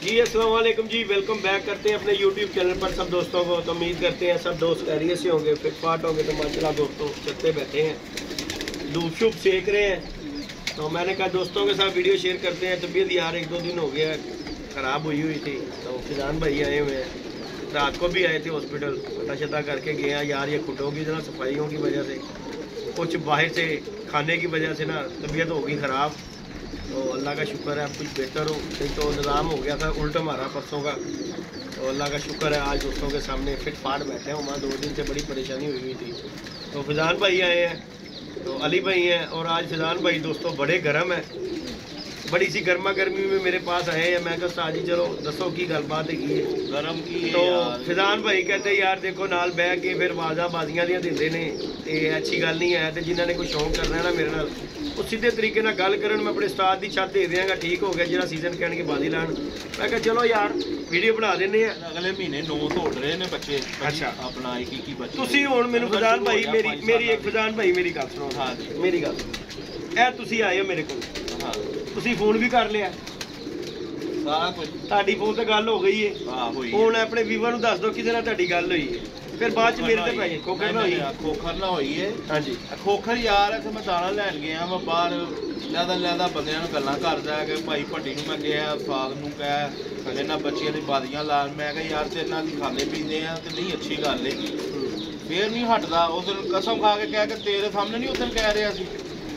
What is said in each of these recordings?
जी अस्सलाम वालेकुम जी, welcome back करते हैं अपने YouTube चैनल पर सब दोस्तों को। तो उम्मीद करते हैं सब दोस्त खैरियत से होंगे, फिट फाट होंगे। तो माशाल्लाह दोस्तों चलते बैठे हैं, धूप शुभ सेक रहे हैं। तो मैंने कहा दोस्तों के साथ वीडियो शेयर करते हैं। तबीयत यार 1-2 दिन हो गया ख़राब हुई थी। तो फिजान भाई आए हुए हैं, रात को भी आए थे हॉस्पिटल, पता शता करके गए हैं यार। ये खुटों की ना सफाइयों की वजह से, कुछ बाहर से खाने की वजह से ना तबीयत हो गई ख़राब। तो अल्लाह का शुक्र है अब कुछ बेहतर हो। नहीं तो निज़ाम हो गया था उल्टा मारा परसों का। तो अल्लाह का शुक्र है आज दोस्तों के सामने फिट फाट बैठे हैं। वहाँ 2 दिन से बड़ी परेशानी हुई थी। तो फिजान भाई आए हैं, तो अली भाई हैं, और आज फिजान भाई दोस्तों बड़े गर्म है, बड़ी सी गर्मा गर्मी में मेरे पास आए हैं। मैं कहा जी चलो दसो की गलबात है गरम की। तो फिजान भाई कहते यार देखो नाल बह के फिर आवाज़ा बाजियां दियां दिंदे ने, ते अच्छी गल नहीं है। तो जिन्होंने कोई शौक करना है ना मेरे नाल, वो सीधे तरीके नाल गल करन, मैं अपने उस्ताद की छत दे देंगा, ठीक हो गया। जो सीजन कहने की बाजी लान, मैं कहा चलो यार वीडियो बना देने हैं। अगले महीने 9 तोड़ रहे ने बच्चे। अच्छा अपना एक बच्चे तुसी हुण मैनूं फिजान भाई मेरी एक फिजान भाई मेरी गल सुनो। हाँ जी मेरी गल सुनो, तुसी आए हो मेरे को, हाँ तुसी फोन भी कर लिया, सारा कुछ ਤੁਹਾਡੀ फोन ਤੇ ਗੱਲ हो गई है। हाँ हुई ਹੁਣ ਆਪਣੇ ਵੀਵਰ ਨੂੰ ਦੱਸ ਦਿਓ ਕਿਹਦੇ ਨਾਲ ਤੁਹਾਡੀ ਗੱਲ ਹੋਈ ਹੈ, ਫਿਰ ਬਾਅਦ ਚ ਮੇਰੇ ਤੇ ਪੈ ਜਾਏ। ਖੋਖਰ ਨਾ ਹੋਈ। ਖੋਖਰ ਨਾ ਹੋਈ ਹੈ। ਹਾਂਜੀ ਖੋਖਰ ਯਾਰ ਇੱਥੇ ਮੈਂ ਦਾਣਾ ਲੈਣ ਗਿਆ ਮੈਂ ਬਾਹਰ, ਲੈਦਾ ਬੰਦਿਆਂ ਨੂੰ ਗੱਲਾਂ ਕਰਦਾ ਕਿ ਭਾਈ ਭੱਟੀ ਨੂੰ ਮੈਂ ਕਿਹਾ ਸਾਗ ਨੂੰ ਕਹਿ ਇਹਨਾਂ ਬੱਚਿਆਂ ਦੀ ਬਾਦੀਆਂ ਲਾ। ਮੈਂ ਕਿਹਾ ਯਾਰ ਤੇ ਇਹਨਾਂ ਦੀ ਖਾਂਦੇ ਪੀਂਦੇ ਆ ਤੇ ਨਹੀਂ ਅੱਛੀ ਗੱਲ ਹੈਗੀ। ਫੇਰ ਨਹੀਂ ਹਟਦਾ। ਉਸ ਦਿਨ ਕਸਮ ਖਾ ਕੇ ਕਹਿ ਕੇ ਤੇਰੇ ਸਾਹਮਣੇ ਨਹੀਂ ਉਸ ਦਿਨ ਕਹਿ ਰਿਹਾ ਸੀ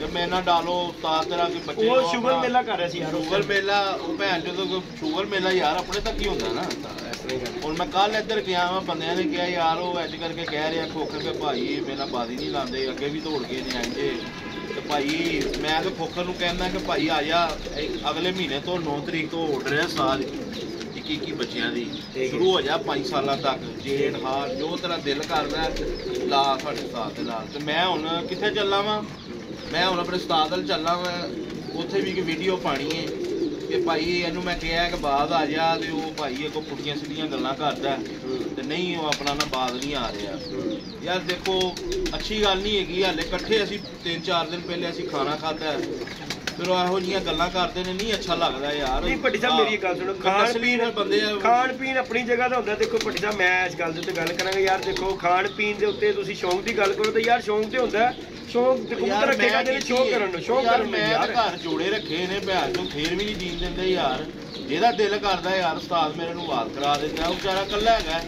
कि मैं ना डालो उस्ताद तेरा के बच्चे। वो शुगर मेला कर रहा सी यार, शुगर मेला वो भैन जो शुगर मेला यार अपने तक ही होता ना। और मैं कल इधर गया मैं बंद ने कहा यार वो इंज करके कह रहा खोखर के भाई मेरा बादी नहीं लाते, अगे भी दौड़ गए ने आएंगे। तो भाई मैं तो खोखर को कहना कि भाई आ जा अगले महीने तो 9 तरीक तो ऑर्डर है साल 21 बच्चों की शुरू हो जा 5 साल तक। जेठ हार जो तेरा दिल करदा ला साढ़े साथ दे नाल। ते मैं हुण कित्थे चलना वा, मैं हूँ अपने उस्ताद अल चलना। मैं उत्थे भी एक वीडियो पानी है कि भाई इनू मैं कहा कि बाद आ जा, तो वो भाई अगों पुट्ठियां सीधियां गल्लां करदा ते नहीं वो अपना ना बाद नहीं आ रहा। यार देखो अच्छी गल नहीं हैगी। हाले कट्ठे असीं 3-4 दिन पहले असीं खाना खादा, फिर ਇਹੋ ਜਿਹੀਆਂ ਗੱਲਾਂ ਕਰਦੇ ਨੇ, ਨਹੀਂ ਅੱਛਾ ਲੱਗਦਾ ਯਾਰ। ਨਹੀਂ ਭੱਟੀ ਸਾਹਿਬ ਮੇਰੀ ਗੱਲ ਸੁਣੋ, ਖਾਣ ਪੀਣ ਆਪਣੀ ਜਗ੍ਹਾ ਦਾ ਹੁੰਦਾ। ਦੇਖੋ ਭੱਟੀ ਸਾਹਿਬ ਮੈਂ ਇਸ ਗੱਲ ਦੇ ਉੱਤੇ ਗੱਲ ਕਰਾਂਗਾ ਯਾਰ। ਦੇਖੋ ਖਾਣ ਪੀਣ ਦੇ ਉੱਤੇ ਤੁਸੀਂ ਸ਼ੌਂਕ ਦੀ ਗੱਲ ਕਰੋ ਤਾਂ ਯਾਰ ਸ਼ੌਂਕ ਤੇ ਹੁੰਦਾ, ਸ਼ੌਂਕ ਕਬੂਤਰ ਰੱਖੇਗਾ ਜਿਹਨੇ ਸ਼ੌਂਕ ਕਰਨ ਨੂੰ, ਸ਼ੌਂਕ ਕਰਨ ਨੂੰ ਯਾਰ। ਘਰ ਜੋੜੇ ਰੱਖੇ ਨੇ ਭੈਣ ਨੂੰ, ਫੇਰ ਵੀ ਨਹੀਂ ਜੀਣ ਦਿੰਦੇ ਯਾਰ। ਜਿਹਦਾ ਦਿਲ ਕਰਦਾ ਯਾਰ ਉਸਤਾਦ ਮੇਰੇ ਨੂੰ ਵਾਲ ਕਰਾ ਦਿੰਦਾ, ਉਹ ਵਿਚਾਰਾ ਇਕੱਲਾ ਹੈਗਾ।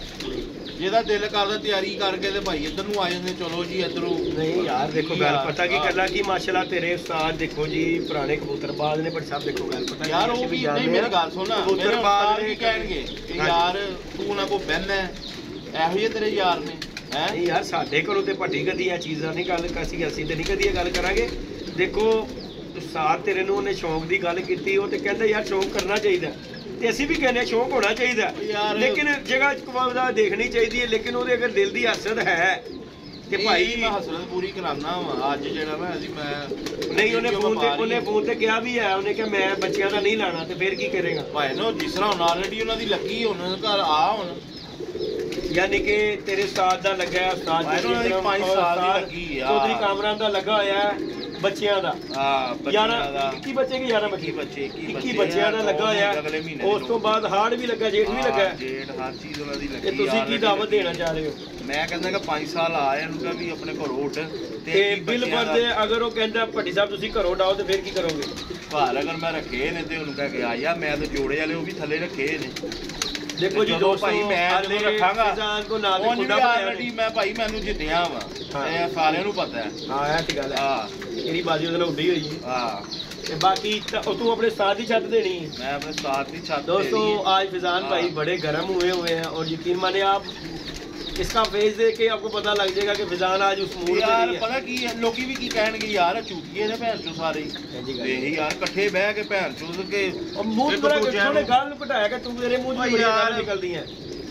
ਜਿਹਦਾ ਦਿਲ ਕਰਦਾ ਤਿਆਰੀ ਕਰਕੇ ਤੇ ਭਾਈ ਇੱਧਰ ਨੂੰ ਆ ਜਾਂਦੇ, ਚਲੋ ਜੀ ਇੱਧਰੋਂ। ਨਹੀਂ ਯਾਰ ਦੇਖੋ ਗੱਲ ਪਤਾ ਕੀ ਕਰਨਾ ਕੀ ਮਾਸ਼ਾਅੱਲਾ ਤੇਰੇ ਉਸਤਾਦ ਦੇਖੋ ਜੀ ਪੁਰਾਣੇ ਕਬੂਤਰਬਾਜ਼ ਨੇ। ਪਰ ਸਭ ਦੇਖੋ ਗੱਲ ਪਤਾ ਯਾਰ ਉਹ ਵੀ ਨਹੀਂ, ਮੇਰੀ ਗੱਲ ਸੁਣ, ਕਬੂਤਰਬਾਜ਼ ਨੇ ਕਹਿਣਗੇ ਕਿ ਯਾਰ ਤੂੰ ਨਾ ਕੋ ਬਹਿੰਦਾ ਇਹੋ ਜਿਹੇ ਤੇਰੇ ਯਾਰ ਨੇ ਹੈ। ਨਹੀਂ ਯਾਰ ਸਾਡੇ ਘਰੋਂ ਤੇ ਭੱਟੀ ਕਦੀ ਇਹ ਚੀਜ਼ਾਂ ਨਹੀਂ ਗੱਲ ਅਸੀਂ ਤੇ ਨਹੀਂ ਕਦੀ ਇਹ ਗੱਲ ਕਰਾਂਗੇ। ਦੇਖੋ ਉਸਤਾਦ ਤੇਰੇ ਨੂੰ ਉਹਨੇ ਸ਼ੌਂਕ ਦੀ ਗੱਲ ਕੀਤੀ, ਉਹ ਤੇ ਕਹਿੰਦਾ ਯਾਰ ਸ਼ੌਂਕ ਕਰਨਾ ਚਾਹੀਦਾ, ਤੇ ਅਸੀਂ ਵੀ ਕਹਿੰਦੇ ਸ਼ੌਂਕ ਹੋਣਾ ਚਾਹੀਦਾ, ਲੇਕਿਨ ਜਗ੍ਹਾ ਕਵਾਦਾ ਦੇਖਣੀ ਚਾਹੀਦੀ ਹੈ। ਲੇਕਿਨ ਉਹਦੇ ਅਗਰ ਦਿਲ ਦੀ ਹਸਰਤ ਹੈ ਤੇ ਭਾਈ ਮੈਂ ਹਸਰਤ ਪੂਰੀ ਕਰਾਉਣਾ ਵਾ। ਅੱਜ ਜਿਹੜਾ ਨਾ ਅਸੀਂ ਮੈਂ ਨਹੀਂ ਉਹਨੇ ਫੋਨ ਤੇ ਕਿਹਾ ਵੀ ਹੈ, ਉਹਨੇ ਕਿਹਾ ਮੈਂ ਬੱਚਿਆਂ ਦਾ ਨਹੀਂ ਲਾਣਾ, ਤੇ ਫਿਰ ਕੀ ਕਰੇਗਾ ਭਾਈ ਨਾ। ਜਿਸ ਤਰ੍ਹਾਂ ਹੁਣ ਆਲਰੇਡੀ ਉਹਨਾਂ ਦੀ ਲੱਗੀ, ਉਹਨਾਂ ਦੇ ਘਰ ਆ ਹੁਣ यानी कि तेरे उस्ताद दा लगा है, उस्ताद दी 5 साल दी लगी है, चौधरी कामरान दा लगा होया है बच्चियां दा। हां 21 बच्चे के 11 21 बच्चियां दा लगा होया है। उस तो बाद हाड़ भी लगा, जेठ भी लगा, जेठ हर चीज ਉਹਨਾਂ ਦੀ ਲੱਗੀ। ਤੇ ਤੁਸੀਂ ਕੀ ਦਾਵਤ ਦੇਣਾ ਚਾਹ ਰਹੇ ਹੋ? ਮੈਂ ਕਹਿੰਦਾ ਕਿ 5 ਸਾਲ ਆਏ ਇਹਨੂੰ ਕਹ ਵੀ ਆਪਣੇ ਘਰੋਂ ਉੱਠ ਤੇ ਬਿੱਲ ਭਰਦੇ। ਅਗਰ ਉਹ ਕਹਿੰਦਾ ਭੱਟੀ ਸਾਹਿਬ ਤੁਸੀਂ ਘਰੋਂ ਡਾਓ ਤੇ ਫਿਰ ਕੀ ਕਰੋਗੇ? ਘਰ ਅਗਰ ਮੈਂ ਰੱਖੇ ਨੇ ਤੇ ਉਹਨੂੰ ਕਹਿ ਕੇ ਆਇਆ ਮੈਂ ਤਾਂ ਜੋੜੇ ਵਾਲੇ ਉਹ ਵੀ ਥੱਲੇ ਰੱਖੇ ਨੇ। देखो जी दोस्तों भाई मैं जो रखांगा मैं भाई मैनू जिद्दिया वा सारे नू पता है। हां ਇਹ ਤੇ ਗੱਲ ਹੈ, ਇਹਦੀ ਬਾਜੀ ਉਹਦੇ ਨਾਲ ਉੱਡੀ ਹੋਈ ਹੈ। हां ਤੇ ਬਾਕੀ ਤੂੰ ਆਪਣੇ ਉਸਤਾਦ ਦੀ ਛੱਤ ਦੇਣੀ है। मैं अपने उस्ताद की छत दोस्तों आज फिजान भाई बड़े गर्म हुए हैं, और यकीन माने आप इसका फेस देख के आपको पता लग जाएगा कि फिजान आज उस मूड में नहीं है। पता की लोकी भी की कहणगे यार चूतिए ने भैन चो सारे ਵੇਖ यार इकट्ठे बह के भैन चो के ਮੂੰਹ ਬੜਾ ਕਿਹਨੇ ਗੱਲ ਨੂੰ ਘਟਾਇਆ ਕਿ ਤੂੰ ਤੇਰੇ ਮੂੰਹ 'ਚ ਬੜੀਆਂ ਗਾਲਾਂ ਨਿਕਲਦੀਆਂ।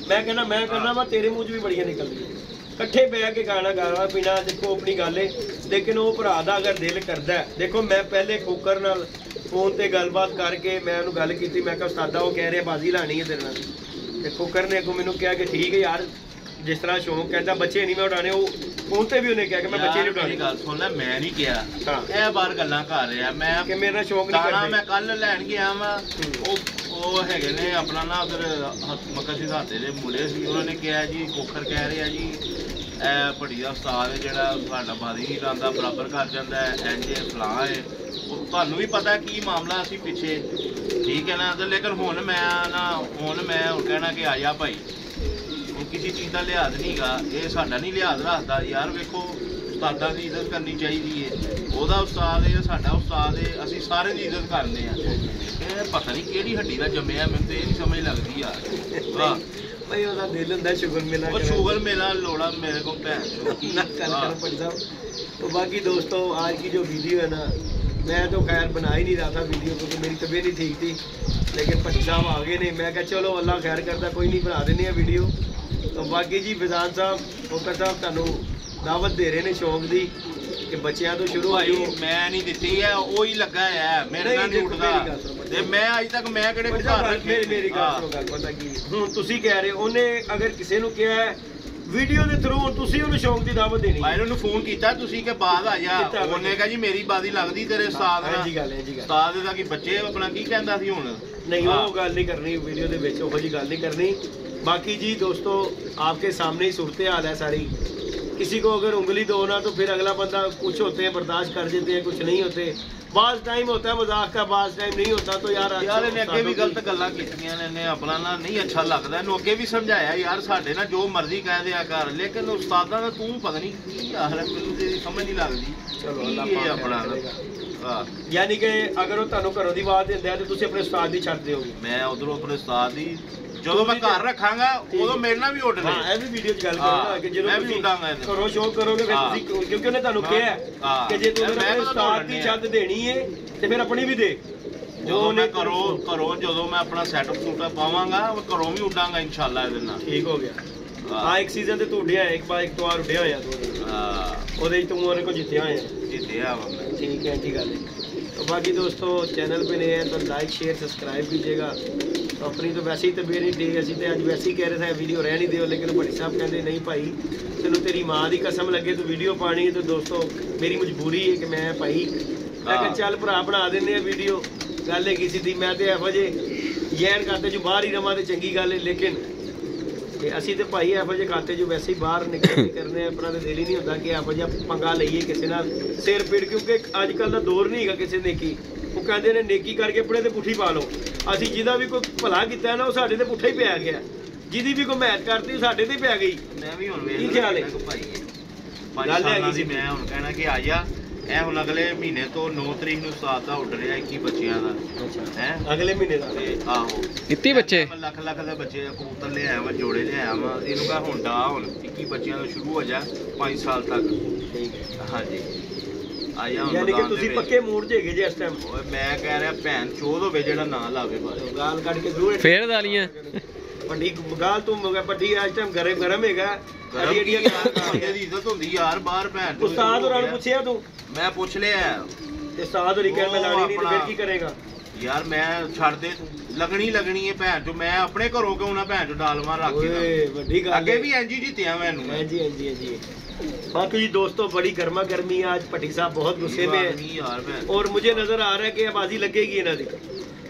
ਮੈਂ ਕਹਿੰਦਾ ਵਾ ਤੇਰੇ ਮੂੰਹ 'ਚ ਵੀ ਬੜੀਆਂ ਨਿਕਲਦੀਆਂ। ਇਕੱਠੇ ਬਹਿ ਕੇ ਗਾਣਾ ਗਾਣਾ ਪੀਣਾ ਦੇਖੋ ਆਪਣੀ ਗੱਲ ਏ, ਲੇਕਿਨ ਉਹ ਭਰਾ ਦਾ ਅਗਰ ਦਿਲ ਕਰਦਾ। ਦੇਖੋ ਮੈਂ ਪਹਿਲੇ ਖੋਕਰ ਨਾਲ ਫੋਨ ਤੇ ਗੱਲਬਾਤ ਕਰਕੇ ਮੈਂ ਉਹਨੂੰ ਗੱਲ ਕੀਤੀ, ਮੈਂ ਕਿਹਾ ਉਸਤਾਦਾ ਉਹ ਕਹਿ ਰਿਹਾ ਬਾਜ਼ੀ ਲਾਣੀ ਹੈ ਤੇਰੇ ਨਾਲ, ਤੇ ਖੋਕਰ ਨੇ ਅੱਗੋਂ ਮੈਨੂੰ ਕਿਹਾ ਕਿ ਠੀਕ ਹੈ ਯਾਰ जिस तरह शौक कहता बच्चे नहीं मैं उठाने, फोन से भी उन्हें कहा कि मैं बच्चे नहीं उठाने। गल सुन ले मैं नहीं किया ए बार गल्लां कर रहा मैं कि मेरा शौक नहीं करदे। मैं कल लैन गया वा ਉਹ ਹੈਗੇ ਨੇ ਆਪਣਾ ਨਾ ਉਧਰ ਮੱਕਾ ਸਿਧਾਤੇ ਦੇ ਮੁੰਡੇ ਸੀ, ਉਹਨਾਂ ਨੇ ਕਿਹਾ ਜੀ ਕੋਖਰ ਕਹਿ ਰਿਹਾ ਜੀ ਇਹ ਭੜੀ ਦਾ ਉਸਤਾਦ ਹੈ ਜਿਹੜਾ ਸਾਡਾ ਬਾਦੀ ਨਹੀਂ ਲਾਉਂਦਾ, ਬਰਾਬਰ ਕਰ ਜਾਂਦਾ ਹੈ, ਇੰਝ ਫਲਾਂ ਹੈ। ਉਹ ਤੁਹਾਨੂੰ ਵੀ ਪਤਾ ਕੀ ਮਾਮਲਾ ਸੀ ਪਿੱਛੇ, ਠੀਕ ਹੈ ਨਾ। ਤੇ ਲੇਕਿਨ ਹੁਣ ਮੈਂ ਕਹਿਣਾ ਕਿ ਆ ਜਾ ਭਾਈ, ਹੁਣ ਕਿਸੇ ਚੀਜ਼ ਦਾ ਲਿਹਾਜ਼ ਨਹੀਂ ਗਾ, ਇਹ ਸਾਡਾ ਨਹੀਂ ਲਿਹਾਜ਼ ਰੱਖਦਾ ਯਾਰ। ਵੇਖੋ ਉਸਤਾਦਾਂ ਦੀ ਇੱਜ਼ਤ ਕਰਨੀ ਚਾਹੀਦੀ ਹੈ, ਉਹਦਾ ਉਸਤਾਦ ਹੈ, ਸਾਡਾ ਉਸਤਾਦ ਹੈ, ਅਸੀਂ ਸਾਰੇ ਦੀ ਇੱਜ਼ਤ ਕਰਦੇ ਹਾਂ। ਇਹ ਪਤਾ ਨਹੀਂ ਕਿਹੜੀ ਹੱਡੀ ਦਾ ਜੰਮਿਆ, ਮੈਨੂੰ ਤੇ ਇਹ ਨਹੀਂ ਸਮਝ ਲੱਗਦੀ ਯਾਰ। भाई ਉਹਦਾ ਦਿਲ ਹੁੰਦਾ ਸ਼ੁਗਰ ਮੇਲਾ, वो शुगर मेला लोड़ा मेरे को तो बाकी दोस्तों आज की जो वीडियो है ना, मैं तो खैर बना ही नहीं रहा था वीडियो क्योंकि मेरी तबीयत नहीं ठीक थी, लेकिन भट्टी साहब आ गए नहीं, मैं क्या चलो अल्लाह खैर करता, कोई नहीं बना देनी है वीडियो। तो बाकी जी फिजान साहब फोकर साहब ਤੁਹਾਨੂੰ दावत दे रहे हैं शौक दी कि बच्चों तो शुरू भाई मैं नहीं दी है, वो ही लगा है मेरे नाल नहीं उठदा ਤੇ ਮੈਂ ਅੱਜ ਤੱਕ ਮੈਂ ਕਿਹੜੇ ਮੇਰੀ ਗੱਲ ਸੁਣੋ, ਗੱਲ ਪਤਾ ਕੀ ਹੁਣ ਤੁਸੀਂ ਕਹਿ ਰਹੇ ਉਹਨੇ ਅਗਰ ਕਿਸੇ ਨੂੰ ਕਿਹਾ ਵੀਡੀਓ ਦੇ ਥਰੂ ਤੁਸੀਂ ਉਹਨੂੰ ਸ਼ੌਕ ਦੀ ਦਾਵਤ ਦੇਣੀ। ਮੈਂ ਉਹਨੂੰ ਫੋਨ ਕੀਤਾ ਤੁਸੀਂ ਕਿ ਬਾਅਦ ਆ ਜਾ, ਉਹਨੇ ਕਿਹਾ ਜੀ ਮੇਰੀ ਬਾਦੀ ਲੱਗਦੀ ਤੇਰੇ ਉਸਤਾਦ ਨਾਲ। ਜੀ ਗੱਲ ਹੈ ਜੀ, ਉਸਤਾਦ ਦਾ ਕੀ ਬੱਚੇ ਆਪਣਾ ਕੀ ਕਹਿੰਦਾ ਸੀ ਹੁਣ नहीं वो गल नहीं करनी वीडियो के विच, वो जी गल नहीं करनी। बाकी जी दोस्तों आपके सामने ही सूरत हाल है सारी, किसी को अगर उंगली दो ना तो फिर अगला बंदा कुछ होते हैं बर्दाश्त कर देते हैं, कुछ नहीं होते। बाज टाइम होता है मजाक का, बाज टाइम नहीं होता। तो यार ਇਹਨੇ ਅੱਗੇ ਵੀ ਗਲਤ ਗੱਲਾਂ ਕੀਤੀਆਂ ਨੇ, ਇਹਨੇ ਆਪਣਾ ਨਾ ਨਹੀਂ ਅੱਛਾ ਲੱਗਦਾ, ਇਹਨੂੰ ਅੱਗੇ ਵੀ ਸਮਝਾਇਆ ਯਾਰ ਸਾਡੇ ਨਾਲ ਜੋ ਮਰਜ਼ੀ ਕਹਿ ਦਿਆ ਕਰ, ਲੇਕਿਨ ਉਸਤਾਦਾਂ ਦਾ ਤੂੰ ਪਤਾ ਨਹੀਂ ਕੀ ਯਾਰ ਮੈਨੂੰ ਤੇ ਸਮਝ ਨਹੀਂ ਲੱਗਦੀ। ਚਲੋ ਅੱਲਾਹ ਆਪਣਾ यानी कि अगर वो ਤੁਹਾਨੂੰ ਘਰੋਂ ਦੀ ਆਵਾਜ਼ ਦਿੰਦਾ ਤੇ ਤੁਸੀਂ ਆਪਣੇ ਉਸਤਾਦ ਦੀ ਛੱਡ ਦਿਓਗੇ। ਮੈਂ ਉਧਰੋਂ ਆਪਣੇ ਉਸਤਾਦ ਦੀ ਜਦੋਂ ਮੈਂ ਘਰ ਰੱਖਾਂਗਾ ਉਦੋਂ ਮੇਰੇ ਨਾਲ ਵੀ ਉੱਡ ਲੈ। ਹਾਂ ਇਹ ਵੀ ਵੀਡੀਓ 'ਚ ਗੱਲ ਕਰਨਾ ਕਿ ਜਦੋਂ ਤੁਸੀਂ ਘਰੋਂ ਸ਼ੋਅ ਕਰੋਗੇ ਫਿਰ ਤੁਸੀਂ, ਕਿਉਂਕਿ ਉਹਨੇ ਤੁਹਾਨੂੰ ਕਿਹਾ ਕਿ ਜੇ ਤੂੰ ਆਪਣੇ ਉਸਤਾਦ ਦੀ ਛੱਡ ਦੇਣੀ ਹੈ ਤੇ ਫਿਰ ਆਪਣੀ ਵੀ ਦੇ। ਜਦੋਂ ਮੈਂ ਘਰੋਂ ਜਦੋਂ ਮੈਂ ਆਪਣਾ ਸੈਟਅਪ ਸੂਟਾ ਪਾਵਾਂਗਾ ਘਰੋਂ ਵੀ ਉੱਡਾਂਗਾ ਇਨਸ਼ਾਅੱਲਾ ਇਹਦੇ ਨਾਲ। ਠੀਕ ਹੋ ਗਿਆ। ਹਾਂ ਇੱਕ ਸੀਜ਼ਨ ਤੇ ਤੂੰ ਉੱਡਿਆ, ਇੱਕ ਵਾਰ ਉੱਡਿਆ ਹੋਇਆ ਤੂੰ। ਉਹਦੇ 'ਚ ਤੂੰ ਉਹਨੇ को जितया है, जितया मैं। ठीक है, अच्छी गल है। तो बाकी दोस्तों चैनल पे नए हैं तो लाइक शेयर सब्सक्राइब कीजिएगा। तो अपनी तो वैसे ही तबीयत नहीं ठीक, असी तो अज वैसे ही कह रहे थे वीडियो रह नहीं दियो, लेकिन भट्टी साहब कहते नहीं भाई तेनों तेरी माँ की कसम लगे तो वीडियो पानी है। तो दोस्तों मेरी मजबूरी है कि मैं भाई मैं कहा चल भरा बना देने वीडियो। गल है किसी दी मैं तो एहो जे जैन खाते जो बाहर ही रवा तो चंगी गल है, लेकिन ਅਸੀਂ ਤੇ ਭਾਈ ਇਹੋ ਜਿਹੇ ਖਾਤੇ ਜੋ ਵੈਸੇ ਹੀ ਬਾਹਰ ਨਿਕਲ ਕਰਨੇ ਆਪਣਾ ਤੇ ਦਿਲ ਹੀ ਨਹੀਂ ਹੁੰਦਾ ਕਿ ਇਹੋ ਜਿਹਾ ਪੰਗਾ ਲਈਏ ਕਿਸੇ ਨਾਲ ਸਿਰ ਪੀੜ, ਕਿਉਂਕਿ ਅੱਜ ਕੱਲ ਦਾ ਦੌਰ ਨਹੀਂ ਹੈਗਾ ਕਿਸੇ ਨੇਕੀ। ਉਹ ਕਹਿੰਦੇ ਨੇ ਨੇਕੀ ਕਰਕੇ ਆਪਣੇ ਤੇ ਪੁੱਠੀ ਪਾ ਲਓ। ਅਸੀਂ ਜਿਹਦਾ ਵੀ ਕੋਈ ਭਲਾ ਕੀਤਾ ਨਾ ਉਹ ਸਾਡੇ ਤੇ ਪੁੱਠਾ ਹੀ ਪਿਆ ਗਿਆ, ਜਿਹਦੀ ਵੀ ਕੋਈ ਮਿਹਨਤ ਕਰਤੀ ਸਾਡੇ ਤੇ ਪੈ ਗਈ। ਮੈਂ ਵੀ ਹੁਣ ਵੇਖ ਕੀ ਖਿਆਲ ਹੈ ਭਾਈ ਗੱਲ ਹੈਗੀ ਸੀ, ਮੈਂ ਹੁਣ ਕਹਿਣਾ ਕਿ ਆ ਜਾ ਇਹ ਹੁਣ ਅਗਲੇ ਮਹੀਨੇ ਤੋਂ 9 ਤਰੀਕ ਨੂੰ ਉਸਤਾਦ ਦਾ ਉੱਡ ਰਿਹਾ 21 ਬੱਚਿਆਂ ਦਾ ਹੈ, ਅਗਲੇ ਮਹੀਨੇ ਦਾ। ਆਹੋ 21 ਬੱਚੇ ਲੱਖ ਦੇ ਬੱਚੇ ਕਬੂਤਰ ਲੈ ਆਇਆ ਵਾ, ਜੋੜੇ ਲੈ ਆਇਆ ਵਾ। ਇਹਨੂੰ ਕਹਾ ਹੁਣ ਡਾ ਹੁਣ 21 ਬੱਚਿਆਂ ਤੋਂ ਸ਼ੁਰੂ ਹੋ ਜਾ 5 ਸਾਲ ਤੱਕ। ਠੀਕ ਹੈ ਹਾਂਜੀ ਆ ਜਾ ਹੁਣ। ਯਾਨੀ ਕਿ ਤੁਸੀਂ ਪੱਕੇ ਮੂਡ 'ਚ ਹੈਗੇ ਜੇ ਇਸ ਟਾਈਮ। ਮੈਂ ਕਹਿ ਰਿਹਾ ਭੈਣ ਚੋਦ ਹੋਵੇ ਜਿਹੜਾ ਨਾਂ ਲਾਵੇ ਬਸ। ਗਾਲ ਕੱਢ ਕੇ ਜ਼ਰੂਰ ਫੇਰ ਵਾਲੀਆਂ ਵੱਡੀ ਗਾਲ ਤੂੰ ਵੱਡੀ ਇਸ ਟਾਈਮ ਗਰਮ ਹੈਗਾ। ਬੰਦੇ ਦੀ ਇੱਜ਼ਤ ਹੁੰਦੀ ਯਾਰ ਬਾਹਰ ਭੈਣ। ਉਸਤਾਦ ਹੋਰਾਂ ਨੂੰ ਪੁੱਛਿਆ ਤੂੰ? ਮੈਂ ਪੁੱਛ ਲਿਆ ਤੇ ਉਸਤਾਦ ਹੋਰੀ ਕਹਿ ਮੈਂ ਲਾਣੀ ਨਹੀਂ ਤੇ ਫਿਰ ਕੀ ਕਰੇਗਾ ਯਾਰ? ਮੈਂ ਛੱਡ ਦੇ ਤੂੰ, ਲੱਗਣੀ ਹੈ ਭੈਣ ਚੋ। ਮੈਂ ਆਪਣੇ ਘਰੋਂ ਕਿਉਂ ਨਾ ਭੈਣ ਚੋ ਡਾਲਵਾਂ ਰੱਖ ਕੇ। ਓਏ ਵੱਡੀ ਗੱਲ ਅੱਗੇ ਵੀ ਇੰਜ ਹੀ ਜਿੱਤਿਆ ਮੈਨੂੰ। जी। बाकी जी दोस्तों बड़ी गर्मा गर्मी है आज, भट्टी साहब बहुत गुस्से में है और मुझे नजर आ रहा है कि बाजी लगेगी इन्हों की,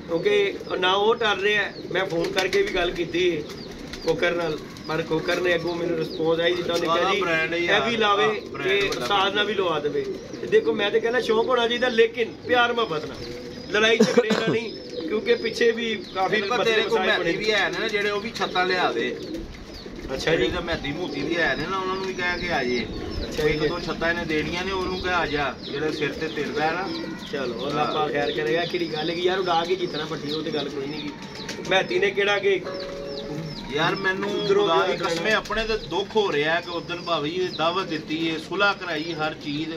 क्योंकि ना वो डर रहे हैं। मैं फोन करके भी गल की कोकर नाल, पर कोकर ने अगों मैंने रिस्पॉन्स आई जिदा ने कहा जी ये भी लावे कि उस्ताद ना भी लवा देवे। देखो मैं तो कहना शौक होना चाहिए, लेकिन प्यार मोहब्बत ना, लड़ाई झगड़े ना नहीं, क्योंकि पीछे भी काफी तेरे को महती भी है ना जेड़े वो भी छत्ता लिया दे। अच्छा जी महती मूती भी है ना, उन्होंने भी कह के आइए। अच्छा एक दो छत्ता इन्हें देनियां ने, उन्होंने कहा आ जा जेड़े सिर ते तिरदा है ना। चलो अल्लाह पाक खैर करेगा। किड़ी गल है यार उड़ा के जितना भट्टी वो ते गल कोई नहीं की। महती ने केड़ा के यार मैनू कसमें अपने तो दुख हो रहा है कि उदन भावी दावत दी है, सुलह कराई, हर चीज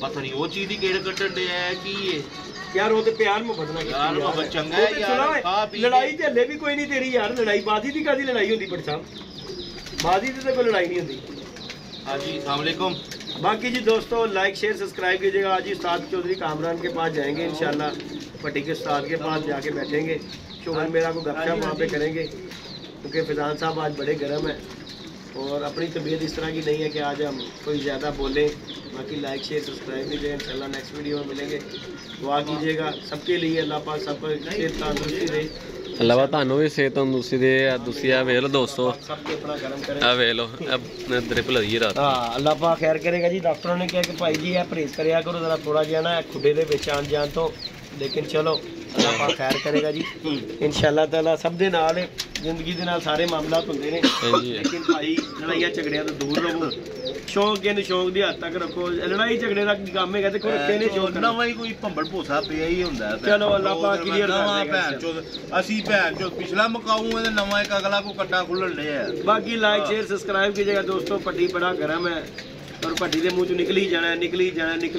पता नहीं वो चीज ही केड़ कट्टन दे है की है यार। वो तो प्यार मोहब्बत ना यार मोहब्बत चंगा है यार। लड़ाई ते हले भी कोई नहीं तेरी यार। लड़ाई बाजी दी कादी लड़ाई होंदी भट्ट साहब, बाजी दी तो कोई लड़ाई नहीं होंदी। हाँ जी अस्सलाम वालेकुम। बाकी जी दोस्तों लाइक शेयर सब्सक्राइब कीजिएगा। आज ही उस्ताद चौधरी कामरान के पास जाएंगे इंशाल्लाह, भट्टी के उस्ताद के पास जाके बैठेंगे, शुगर मेरा को गपशप वहाँ पे करेंगे, क्योंकि फिजान साहब आज बड़े गर्म हैं और अपनी तबीयत इस तरह की नहीं है कि आज हम कोई ज़्यादा बोलें। बाकी लाइक शेयर सब्सक्राइब कीजिएगा, इंशाल्लाह नेक्स्ट वीडियो में मिलेंगे। दुआ कीजिएगा सबके लिए, अल्लाह पाक सब सेहत तंदुरुस्ती दे। अलावा ਤੁਹਾਨੂੰ ਵੀ ਸਿਹਤ ਤੰਦਰੁਸਤੀ ਦੇ ਤੁਸੀਂ ਆ ਵੇਖ ਲਓ ਦੋਸਤੋ ਸਭ ਤੇ ਆਪਣਾ ਕਰਮ ਕਰੇ ਆ ਵੇਖ ਲਓ ਡ੍ਰਿਪ ਲੱਗੀ ਰਾਤ ਹਾਂ ਅੱਲਾਹ ਪਾਕ ਖੈਰ ਕਰੇਗਾ ਜੀ ਡਾਕਟਰਾਂ ਨੇ ਕਿਹਾ ਕਿ ਭਾਈ ਜੀ ਇਹ ਪਰਹੇਜ਼ ਕਰਿਆ ਕਰੋ ਜ਼ਰਾ ਥੋੜਾ ਜਿਹਾ ਨਾ ਖੁੱਡੇ ਦੇ ਵਿੱਚ ਆਣ ਜਾਣ ਤੋਂ ਲੇਕਿਨ ਚਲੋ ਅੱਲਾਹ ਪਾਕ ਖੈਰ ਕਰੇਗਾ ਜੀ ਇਨਸ਼ਾਅੱਲਾ ਤਾਲਾ ਸਭ ਦੇ ਨਾਲ ਜ਼ਿੰਦਗੀ ਦੇ ਨਾਲ ਸਾਰੇ ਮਾਮਲਾਤ ਹੁੰਦੇ ਨੇ ਲੇਕਿਨ ਭਾਈ ਲੜਾਈਆਂ ਝਗੜਿਆਂ ਤੋਂ ਦੂਰ ਰਹੋ ਸ਼ੌਂਕ ਇਹਨੂੰ ਸ਼ੌਂਕ ਦੀ ਹੱਦ ਤੱਕ ਰੱਖੋ ਲੜਾਈ ਝਗੜੇ ਦਾ ਕੰਮ ਹੈਗਾ ਦੇਖੋ ਰੱਖੇ ਨੇ ਸ਼ੌਂਕ ਨਵਾਂ ਹੀ ਕੋਈ ਭੰਬੜ ਭੋਸਾ ਪਿਆ ਹੀ ਹੁੰਦਾ ਚਲੋ ਅੱਲਾਹ ਪਾਕ ਕਲੀਅਰ ਨਵਾਂ ਭੈਣ ਚੋਦ ਅਸੀਂ ਭੈਣ ਚੋਦ ਪਿਛਲਾ ਮਕਾਊ ਇਹਦੇ ਨਵਾਂ ਇੱਕ ਅਗਲਾ ਕੋ ਕੱਟਾ ਖੁੱਲਣ ਲਿਆ बाकी लाइक शेयर सब्सक्राइब कीजिएगा दोस्तों पट्टी बड़ा गर्म है और पट्टी के मुँह चो निकली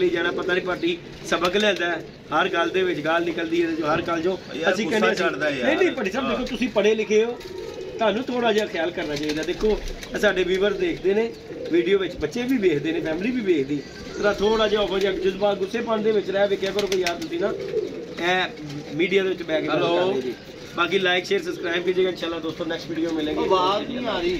जाना पता नहीं पट्टी सबक लेंदा है हर गल दे विच गाल निकलदी है जो हर गल जो ਅਸੀਂ ਕਹਿੰਦੇ ਨਹੀਂ ਪੱਟੀ ਸਾਹਿਬ ਦੇਖੋ ਤੁਸੀਂ ਪੜ੍ਹੇ ਲਿਖੇ ਹੋ ਤੁਹਾਨੂੰ ਥੋੜਾ ਜਿਹਾ ਖਿਆਲ ਕਰਨਾ ਚਾਹੀਦਾ ਦੇਖੋ ਸਾਡੇ ਵੀਵਰ ਦੇਖਦੇ ਨੇ ਵੀਡੀਓ ਵਿੱਚ ਬੱਚੇ ਵੀ ਵੇਖਦੇ ਨੇ ਫੈਮਿਲੀ ਵੀ ਵੇਖਦੀ ਤੇਰਾ ਥੋੜਾ ਜਿਹਾ ਹੋ ਜਾ ਜਜ਼ਬਾ ਗੁੱਸੇਪਣ ਦੇ ਵਿੱਚ ਰਹਿ ਵੇਖਿਆ ਕਰੋ ਕੋਈ ਯਾਰ ਤੁਸੀਂ ਨਾ ਇਹ ਮੀਡੀਆ ਦੇ ਵਿੱਚ ਬੈਗ ਕਰ ਜੀ बाकी लाइक शेयर सब्सक्राइब कीजिएगा इंशाल्लाह दोस्तों नेक्स्ट वीडियो मिलेंगे। आवाज नहीं आ रही।